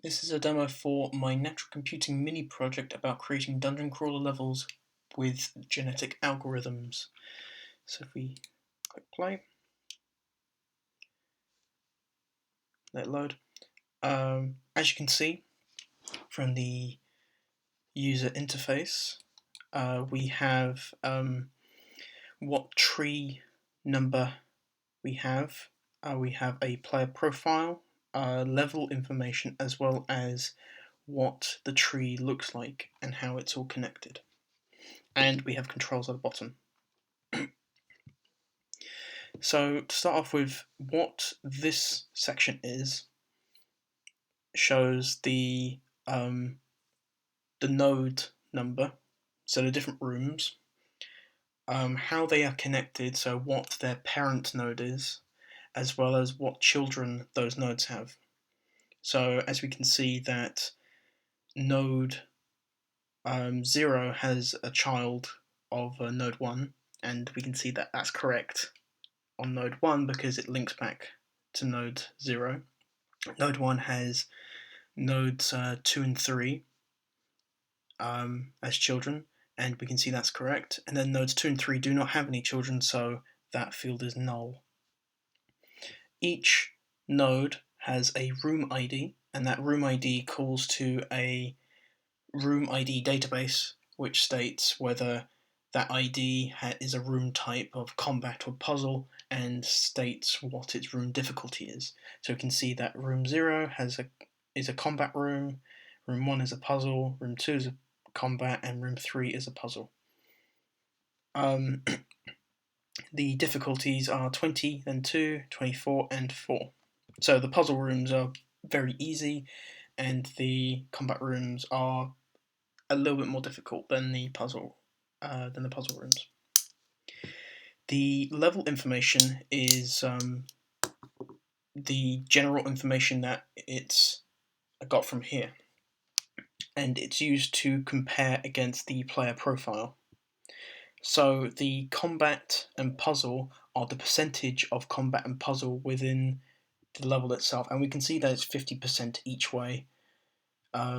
This is a demo for my natural computing mini project about creating dungeon crawler levels with genetic algorithms. So if we click play, let it load. As you can see from the user interface, we have what tree number we have. We have a player profile, level information, as well as what the tree looks like and how it's all connected. And we have controls at the bottom. So to start off with, what this section is shows the node number, so the different rooms, how they are connected, so what their parent node is, as well as what children those nodes have. So as we can see that node 0 has a child of node 1, and we can see that that's correct on node 1 because it links back to node 0. Node 1 has nodes 2 and 3 as children, and we can see that's correct. And then nodes 2 and 3 do not have any children, so that field is null. Each node has a room ID, and that room ID calls to a room ID database, which states whether that ID is a room type of combat or puzzle, and states what its room difficulty is. So we can see that room 0 is a combat room, room 1 is a puzzle, room 2 is a combat, and room 3 is a puzzle. The difficulties are 20, then 2, 24, and 4. So the puzzle rooms are very easy, and the combat rooms are a little bit more difficult than the puzzle rooms. The level information is the general information that it's got from here, and it's used to compare against the player profile. So the combat and puzzle are the percentage of combat and puzzle within the level itself, and we can see that it's 50% each way.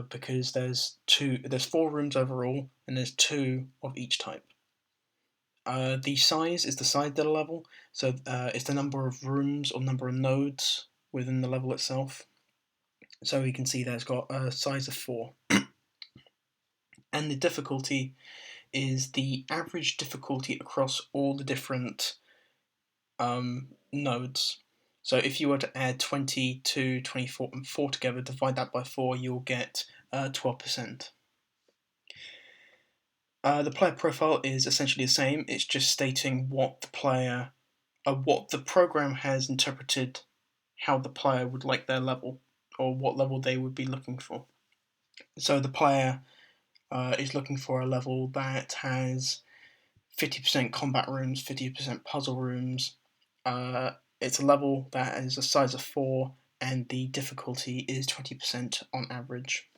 Because there's 4 rooms overall, and there's 2 of each type. The size is the size of the level, so it's the number of rooms or number of nodes within the level itself. So you can see that it's got a size of 4. And the difficulty is the average difficulty across all the different nodes. So if you were to add 20, 2, 24, and 4 together, divide that by 4, you'll get 12%. The player profile is essentially the same. It's just stating what the program has interpreted how the player would like their level, or what level they would be looking for. So the player is looking for a level that has 50% combat rooms, 50% puzzle rooms. It's a level that is a size of 4, and the difficulty is 20% on average.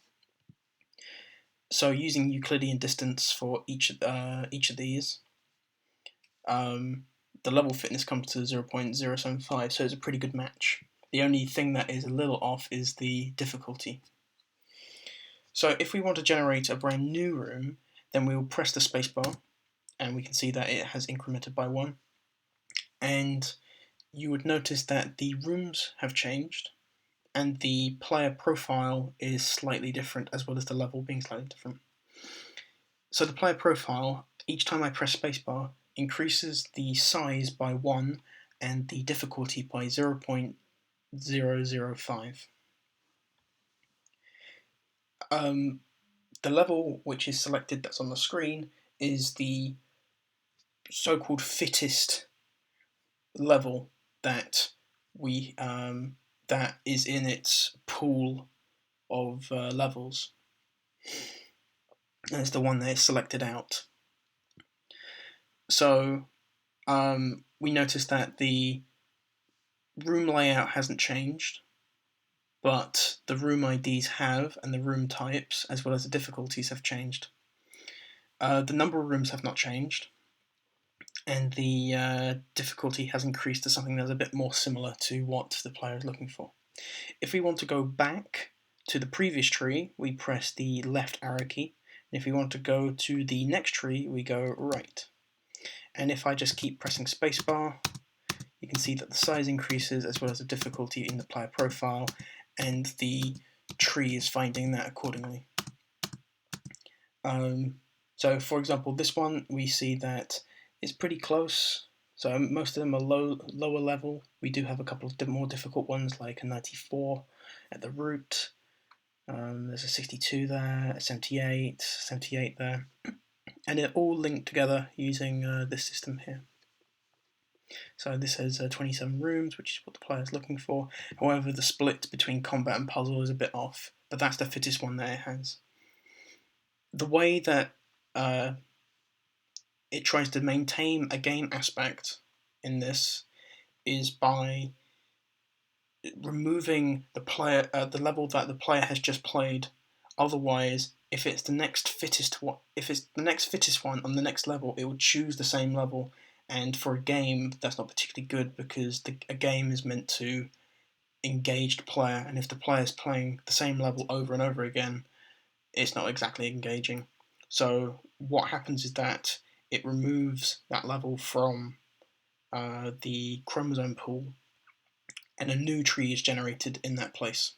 So using Euclidean distance for each of these, the level fitness comes to 0.075, so it's a pretty good match. The only thing that is a little off is the difficulty. So if we want to generate a brand new room, then we will press the spacebar, and we can see that it has incremented by 1. And you would notice that the rooms have changed, and the player profile is slightly different, as well as the level being slightly different. So the player profile, each time I press spacebar, increases the size by 1 and the difficulty by 0.005. The level which is selected that's on the screen is the so-called fittest level that that is in its pool of levels, and it's the one that is selected out. So we notice that the room layout hasn't changed, but the room IDs have, and the room types, as well as the difficulties, have changed. The number of rooms have not changed, and the difficulty has increased to something that's a bit more similar to what the player is looking for. If we want to go back to the previous tree, we press the left arrow key. And if we want to go to the next tree, we go right. And if I just keep pressing spacebar, you can see that the size increases as well as the difficulty in the player profile, and the tree is finding that accordingly. So for example, this one, we see that it's pretty close. So most of them are lower level. We do have a couple of more difficult ones, like a 94 at the root. There's a 62 there, a 78, 78 there. And they're all linked together using this system here. So this has 27 rooms, which is what the player is looking for. However, the split between combat and puzzle is a bit off, but that's the fittest one that it has. The way that it tries to maintain a game aspect in this is by removing the level that the player has just played. Otherwise, if it's the next fittest one, on the next level, it will choose the same level. And for a game, that's not particularly good, because a game is meant to engage the player, and if the player is playing the same level over and over again, it's not exactly engaging. So what happens is that it removes that level from the chromosome pool, and a new tree is generated in that place.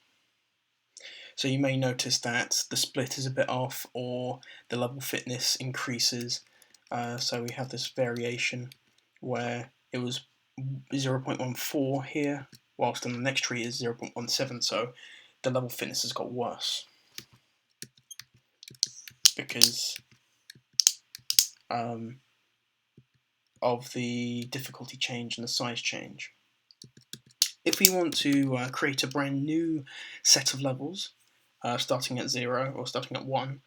So you may notice that the split is a bit off, or the level fitness increases. So we have this variation where it was 0.14 here, whilst in the next tree is 0.17, so the level fitness has got worse because of the difficulty change and the size change. If we want to create a brand new set of levels, starting at 0 or starting at 1,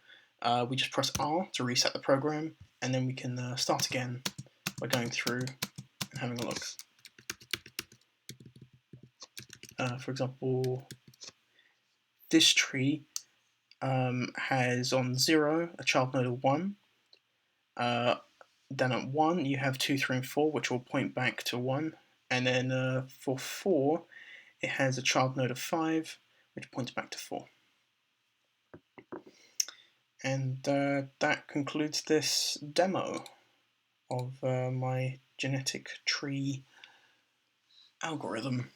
we just press R to reset the program, and then we can start again by going through and having a look. For example, this tree has on 0 a child node of 1. Then at 1 you have 2, 3, and 4, which will point back to 1. And then for 4, it has a child node of 5, which points back to 4. And that concludes this demo of my genetic tree algorithm.